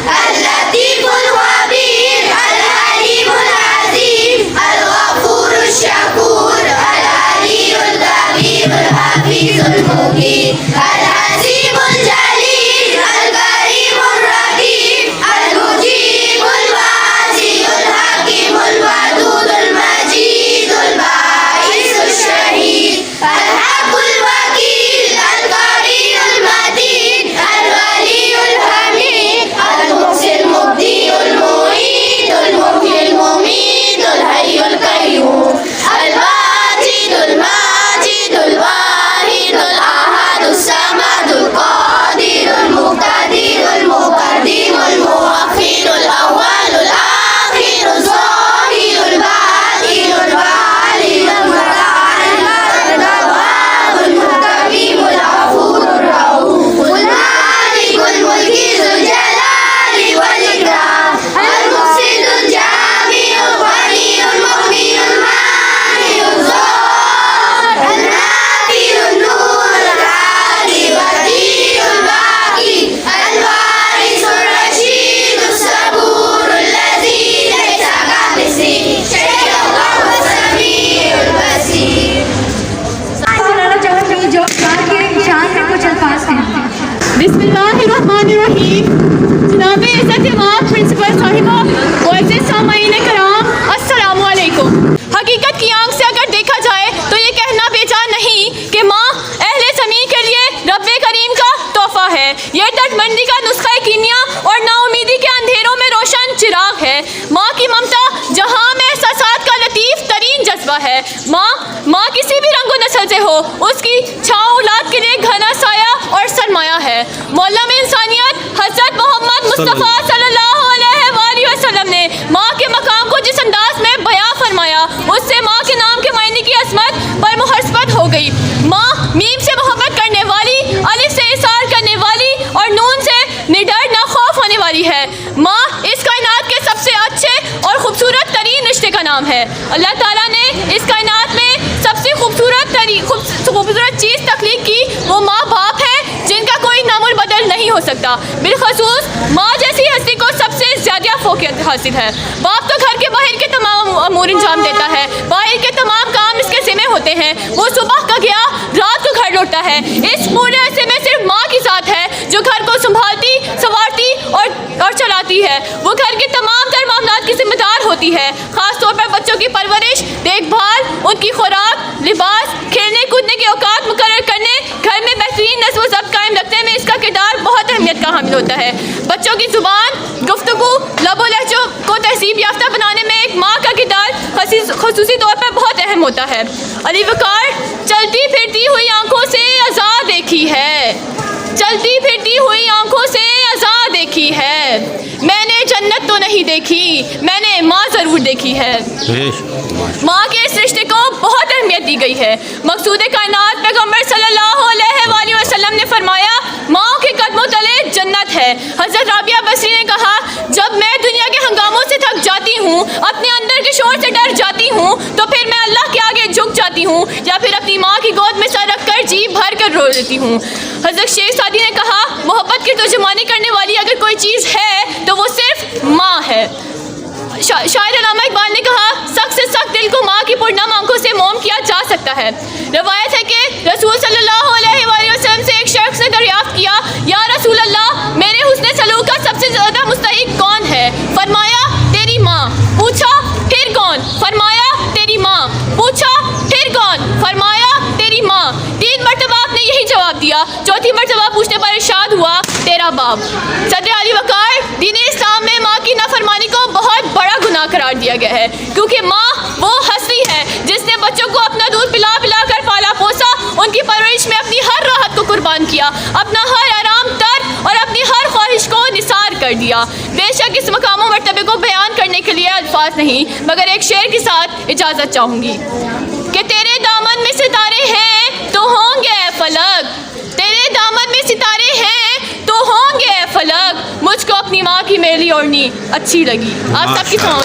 اللطيف الخبير الحليم العظيم الغفور الشكور العلي الكبير الحفيظ المجيد الحسيب الجليل الكريم الرقيب المجيب الواسع الحكيم الودود المجيد الباعث الشهيد الحق الوكيل القوي المتين الولي الحميد المحسن المبدي المعيد المحيي المميت الحي القيوم الواجد الماجد الواحد الأحد الصمد القادر المقتدر المقدم المؤخر الأول الآخر الظاهر الباطن العالي المتعال التواب المكرم الغفور الرؤوف المالك الملك ذو الجلال والإكرام المفسد الجامع الغني المغني المانع الظاهر النافع النور العالي البديع الباقي الوارث الرشيد الصبور الذي ليس كمثله شيء وهو السميع البصير. سنانا چاہتی ہوں جو شان کے کچھ الفاظ ہیں. بسم اللہ الرحمن الرحیم. جناب عزت امام پرنسپل صاحبہ، معزز سامعین کرام، السلام علیکم. حقیقت کی آنکھ سے اگر دیکھا جائے تو یہ کہنا بیجا نہیں کہ ماں اہل زمین کے لیے رب کریم کا تحفہ ہے. یہ ڈٹ منڈی کا نسخہ کیمیا اور نا امیدی کے اندھیروں میں روشن چراغ ہے. ماں کی ممتا جہاں میں احساسات کا لطیف ترین جذبہ ہے. ماں کسی بھی رنگ و نسل سے ہو، اس کی چھاؤں اولاد کے لیے گھنا سایہ اور سرمایہ ہے. معلم انسانیت حضرت محمد مصطفیٰ صلی اللہ علیہ وآلہ وسلم نے ماں کے مقام کو جس انداز میں بیان فرمایا، اس سے ماں کے نام کے معنی کی عظمت پر محسبت ہو گئی. ماں میم سے محبت کرنے والی، الف سے اثار کرنے والی اور نون سے نڈر نہ خوف ہونے والی ہے. ماں اس کائنات کے سب سے اچھے اور خوبصورت ترین رشتے کا نام ہے. اللہ تعالیٰ نے اس کائنات میں سب سے خوبصورت چیز تخلیق کی، وہ ماں باپ ہے جن کا کوئی نام البدل نہیں ہو سکتا. بالخصوص ماں جیسی ہستی کو سب سے زیادہ فوقیت حاصل ہے. باپ تو گھر کے باہر کے تمام امور انجام دیتا ہے، باہر کے تمام کام اس کے ذمہ ہوتے ہیں. وہ صبح کا گیا رات کو گھر لوٹتا ہے. اس پورے عرصے میں صرف ماں کی ذات ہے جو گھر کو سنبھالتی، سنوارتی اور چلاتی ہے. وہ گھر کے تمام تر معاملات کی ذمہ دار ہوتی ہے، خاص طور پر بچوں کی پرورش، دیکھ بھال، ان کی خوراک، لباس، کھیلنے کودنے کے اوقات مقرر کرنے، گھر میں بہترین نظم و ضبط قائم رکھنے میں اس کا کردار بہت اہمیت کا حامل ہوتا ہے. بچوں کی زبان، گفتگو، لب و لہجوں کو تہذیب یافتہ بنانے میں ایک ماں کا کردار خصوصی طور پر بہت اہم ہوتا ہے. علی وقار چلتی پھرتی ہوئی آنکھوں سے عزا دیکھی ہے، چلتی پھرتی ہوئی آنکھوں سے عزا دیکھی ہے. میں نے جنت تو نہیں دیکھی، میں نے ماں ضرور دیکھی ہے. ماں کے اس رشتے کو بہت اہمیت دی گئی ہے. مقصود کائنات پیغمبر صلی اللہ علیہ وآلہ وسلم نے فرمایا، ماں کے قدموں تلے جنت ہے. حضرت رابعہ بصری نے کہا، جب میں دنیا کے ہنگاموں سے تھک جاتی ہوں، اپنے اندر کے شور سے ڈر جاتی ہوں، تو پھر میں اللہ کے آگے جھک جاتی ہوں یا پھر اپنی ماں کی گود میں سر رکھ کر جی بھر کر رو لیتی ہوں. حضرت شیخ سعدی نے کہا، محبت کی ترجمانی کرنے والی اگر کوئی چیز ہے تو وہ صرف ماں ہے. شاعر علامہ اقبال نے کہا، سخت سے سخت دل کو ماں کی پرنم آنکھوں سے موم کیا جا سکتا ہے. روایت ہے کہ رسول صلی اللہ علیہ وآلہ وسلم سے ایک شخص نے دریافت کیا، یا رسول اللہ، میرے حسن سلوک کا سب سے زیادہ مستحق کون ہے؟ فرمایا، تیری ماں. پوچھا، پھر کون؟ فرمایا، تیری ماں. پوچھا، پھر کون؟ فرمایا، تیری ماں. 3 مرتبہ آپ نے یہی جواب دیا. چوتھی مرتبہ پوچھنے پر ارشاد ہوا، تیرا باپ. صدر علی وقار، دین اسلام میں ماں کی نافرمانی کو بہت بڑا گناہ قرار دیا گیا ہے، کیونکہ ماں وہ ہستی ہے جس نے بچوں کو اپنا دودھ پلا پلا کر پالا پوسا، ان کی پرورش میں اپنی ہر راحت کو قربان کیا، اپنا ہر آرام تر اور اپنی ہر خواہش کو نثار کر دیا. بے شک اس مقام و مرتبے کو بیان کرنے کے لیے الفاظ نہیں، مگر ایک شعر کے ساتھ اجازت چاہوں گی کہ تیرے دامن میں ستارے ہیں تو ہوں گے فلک، تیرے دامن میں ستارے ہیں تو ہوں گے فلک. مجھ کو اپنی ماں کی میلی اوڑھنی اچھی لگی. آپ سب کی سماعت